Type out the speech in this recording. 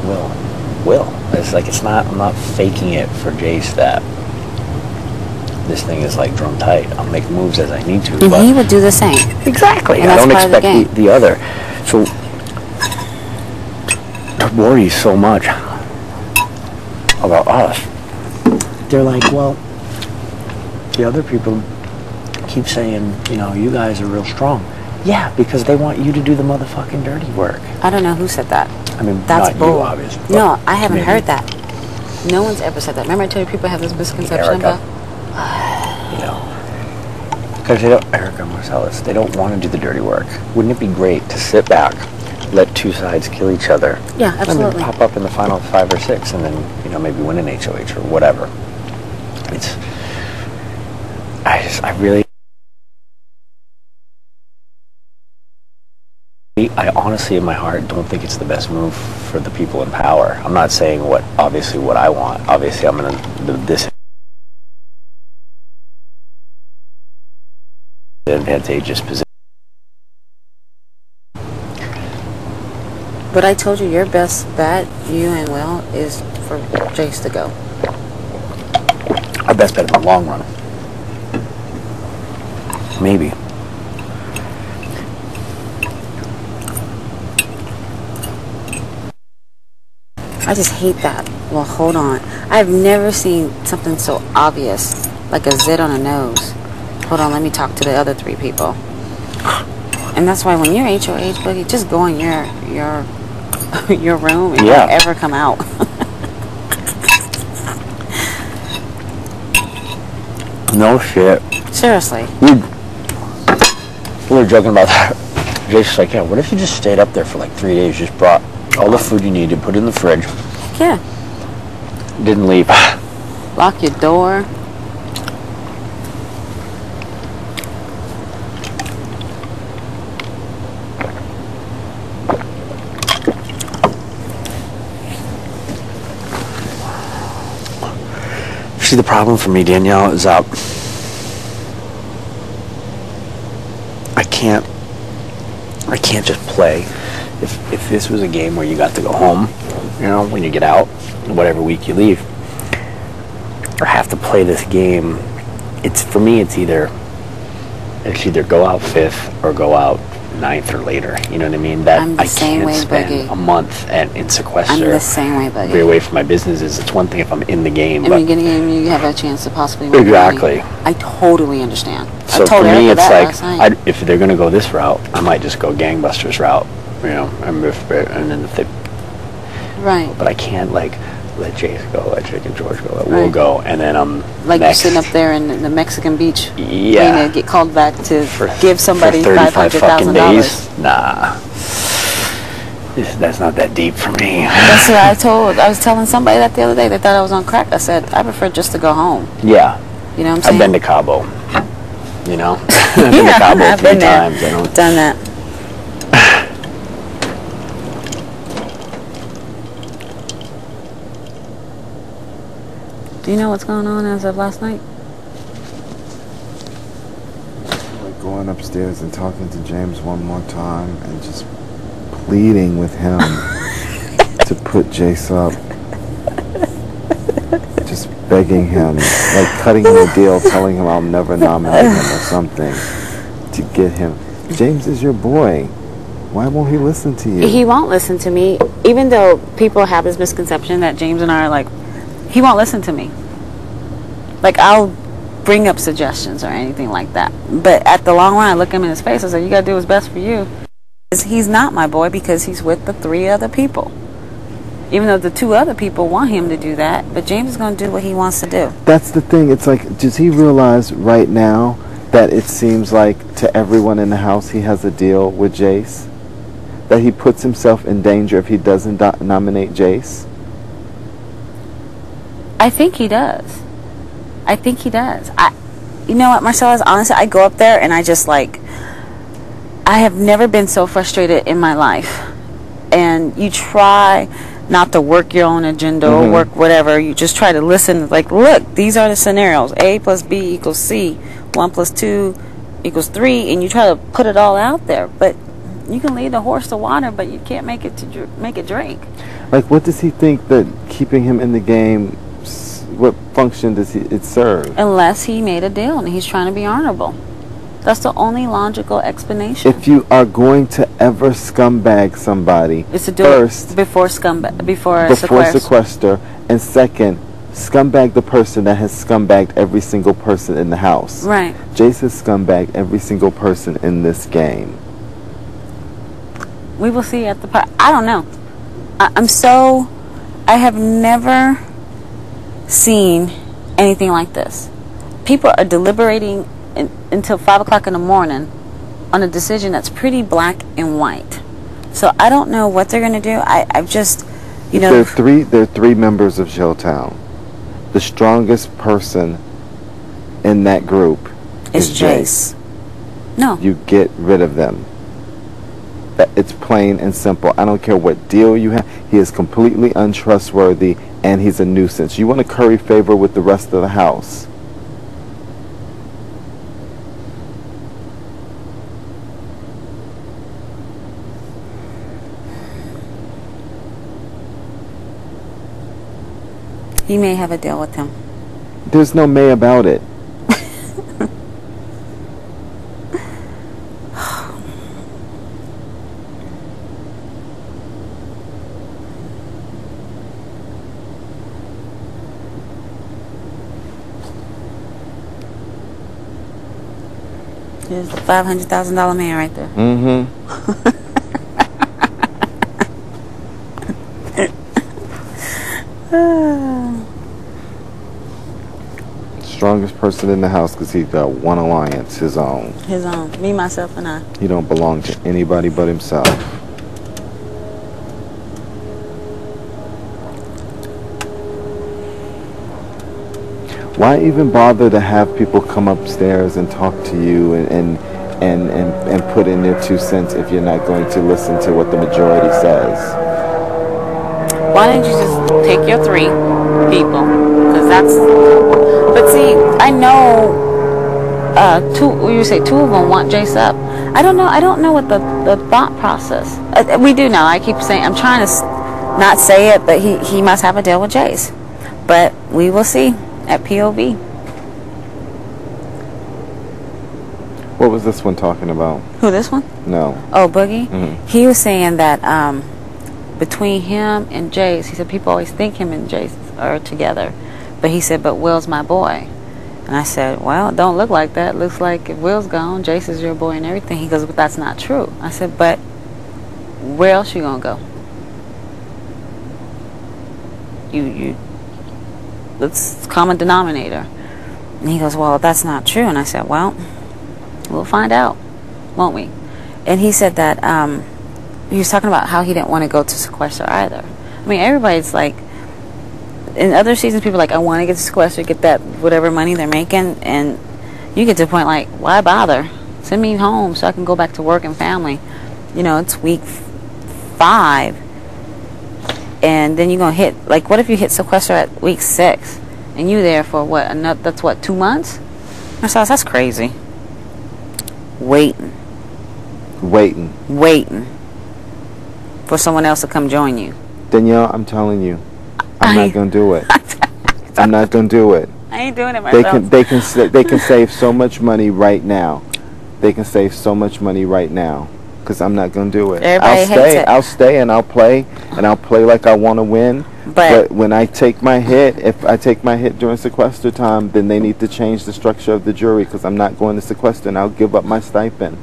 will. It's like, it's not, I'm not faking it for Jace that this thing is like drum tight. I'll make moves as I need to. And he would do the same. Exactly. I don't expect the other. So to worry so much about us. They're like, well, the other people keep saying, you know, you guys are real strong. Yeah, because they want you to do the motherfucking dirty work. I don't know who said that. I mean, that's not bull. you, obviously. No, I haven't heard that. No one's ever said that. Remember I told you people have this misconception about? You know, because they don't, Erica and Marcellus, they don't want to do the dirty work. Wouldn't it be great to sit back, let two sides kill each other? Yeah, absolutely. And then pop up in the final 5 or 6, and then, you know, maybe win an HOH or whatever. It's, I honestly, in my heart, don't think it's the best move for the people in power. I'm not saying obviously what I want. Obviously, I'm in this advantageous position. But I told you your best bet, you and Will, is for Jace to go. Our best bet in the long run. Maybe. I just hate that. Well, hold on. I've never seen something so obvious, like a zit on a nose. Hold on, let me talk to the other 3 people. And that's why when you're HOH, Boogie, just go in your room and don't ever come out. No shit. Seriously. We were joking about that. Jason's like, yeah, what if you just stayed up there for like 3 days, just brought all the food you needed, put it in the fridge. Yeah. Didn't leave. Lock your door. See, the problem for me, Danielle, is I can't just play. If this was a game where you got to go home, you know, when you get out, whatever week you leave, or have to play this game, for me it's either go out 5th or go out 9th or later. You know what I mean? That I can't spend a month in sequester. I'm the same way, Boogie. Be away from my businesses. It's one thing if I'm in the game. In the beginning of the game, you have a chance to possibly win. Exactly. I totally understand. So for me, it's like, if they're going to go this route, I might just go gangbusters route. You know, and then if they... Right. But I can't, like, let Jace go, let Jake and George go, let Will go, and then like you're sitting up there in the Mexican beach, waiting to get called back to give somebody $500,000. Nah, that's not that deep for me. That's what I was telling somebody that the other day. They thought I was on crack. I said I prefer just to go home. Yeah. You know what I'm saying? I've been to Cabo. You know, I've been to Cabo 3 times. Done that. Do you know what's going on as of last night? Like going upstairs and talking to James one more time and just pleading with him to put Jace up. Just begging him, like cutting him a deal, telling him I'll never nominate him or something to get him. James is your boy. Why won't he listen to you? He won't listen to me, even though people have this misconception that James and I are like, he won't listen to me. Like, I'll bring up suggestions or anything like that. But at the long run, I look him in his face. I say, you got to do what's best for you. He's not my boy because he's with the 3 other people. Even though the 2 other people want him to do that. But James is going to do what he wants to do. That's the thing. It's like, does he realize right now that it seems like to everyone in the house he has a deal with Jace? That he puts himself in danger if he doesn't nominate Jace? I think he does. I think he does. You know what, Marcellus? Honestly, I go up there and I just like, I have never been so frustrated in my life. And you try not to work your own agenda or work whatever. You just try to listen. Like, look, these are the scenarios. A plus B equals C. 1 plus 2 equals 3. And you try to put it all out there. But you can lead the horse to water, but you can't make it drink. Like, what does he think that keeping him in the game, what function does it serve? Unless he made a deal and he's trying to be honorable. That's the only logical explanation. If you are going to ever scumbag somebody, It's to do first, it before sequester, and second, scumbag the person that has scumbagged every single person in the house. Right. Jace has scumbagged every single person in this game. We will see at the part. I don't know. I have never seen anything like this. People are deliberating until 5 o'clock in the morning on a decision that's pretty black and white. So I don't know what they're going to do. I've just, There are three members of Showtown. The strongest person in that group is Jace. No. You get rid of them. It's plain and simple. I don't care what deal you have. He is completely untrustworthy, and he's a nuisance. You want to curry favor with the rest of the house. He may have a deal with him. There's no may about it. Here's the $500,000 man right there. Mm-hmm. Strongest person in the house because he's got one alliance, his own. His own. Me, myself, and I. He don't belong to anybody but himself. Why even bother to have people come upstairs and talk to you and put in their 2 cents if you're not going to listen to what the majority says? Why didn't you just take your 3 people? Because that's... But see, I know 2 of them want Jace up. I don't know what the thought process... we do know. I keep saying... I'm trying to not say it, but he must have a deal with Jace. But we will see at POV. What was this one talking about? Who, this one? No. Oh, Boogie? Mm-hmm. He was saying that between him and Jace, he said people always think him and Jace are together. But he said, but Will's my boy. And I said, well, it don't look like that. It looks like if Will's gone, Jace is your boy and everything. He goes, but that's not true. I said, but where else you going to go? It's common denominator. And he goes, well, that's not true. And I said, well, we'll find out, won't we? And he said that he was talking about how he didn't want to go to sequester either. I mean, everybody's like, in other seasons, people are like, I want to get to sequester, get that whatever money they're making. And you get to the point like, why bother? Send me home so I can go back to work and family. You know, it's week 5. And then you're going to hit, like, what if you hit sequester at week 6? And you there for what? That's what, 2 months? Marcellus, that's crazy. Waiting for someone else to come join you. Danielle, I'm telling you, I'm not going to do it. I'm not going to do it. I ain't doing it myself. They can save so much money right now. They can save so much money right now. Because I'm not going to do it. I'll stay and I'll play like I want to win. But when I take my hit, if I take my hit during sequester time, then they need to change the structure of the jury because I'm not going to sequester and I'll give up my stipend.